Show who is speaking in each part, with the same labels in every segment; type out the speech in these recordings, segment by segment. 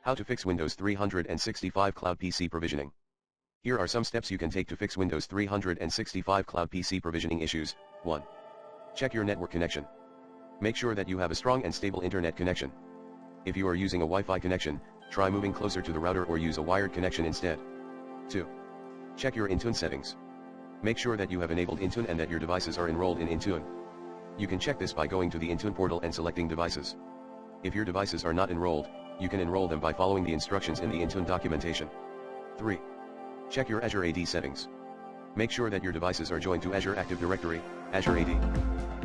Speaker 1: How to fix Windows 365 Cloud PC provisioning. Here are some steps you can take to fix Windows 365 Cloud PC provisioning issues. 1. Check your network connection. Make sure that you have a strong and stable internet connection. If you are using a Wi-Fi connection, try moving closer to the router or use a wired connection instead. 2. Check your Intune settings. Make sure that you have enabled Intune and that your devices are enrolled in Intune. You can check this by going to the Intune portal and selecting Devices. If your devices are not enrolled, you can enroll them by following the instructions in the Intune documentation. 3. Check your Azure AD settings. Make sure that your devices are joined to Azure Active Directory, Azure AD.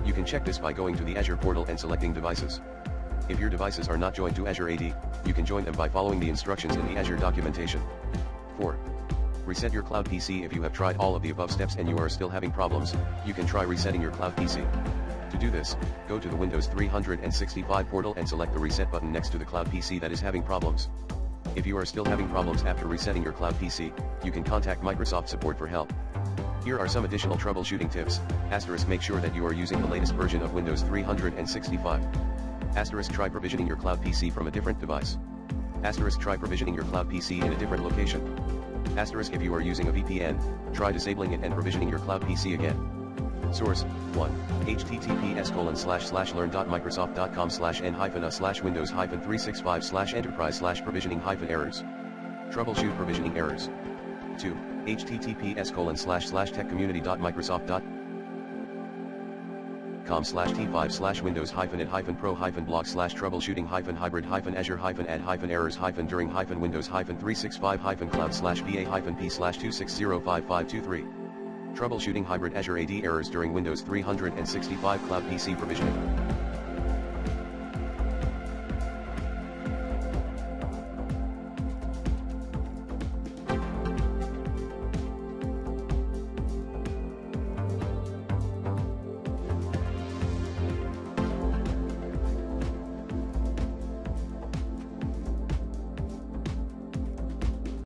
Speaker 1: You can check this by going to the Azure portal and selecting Devices. If your devices are not joined to Azure AD, you can join them by following the instructions in the Azure documentation. 4. Reset your Cloud PC. If you have tried all of the above steps and you are still having problems, you can try resetting your Cloud PC. To do this, go to the Windows 365 portal and select the Reset button next to the Cloud PC that is having problems. If you are still having problems after resetting your Cloud PC, you can contact Microsoft support for help. Here are some additional troubleshooting tips. Make sure that you are using the latest version of Windows 365. Try provisioning your Cloud PC from a different device. Try provisioning your Cloud PC in a different location. If you are using a VPN, try disabling it and provisioning your Cloud PC again. Source: 1. https://learn.microsoft.com/n-us/windows-365/enterprise/provisioning-errors. Troubleshoot provisioning errors. 2. https://windows-hybrid-hybrid-block/troubleshooting-hybrid-errors-during-windows-365/cloud/va-p/2605553. Troubleshooting hybrid Azure AD errors during Windows 365 Cloud PC provisioning.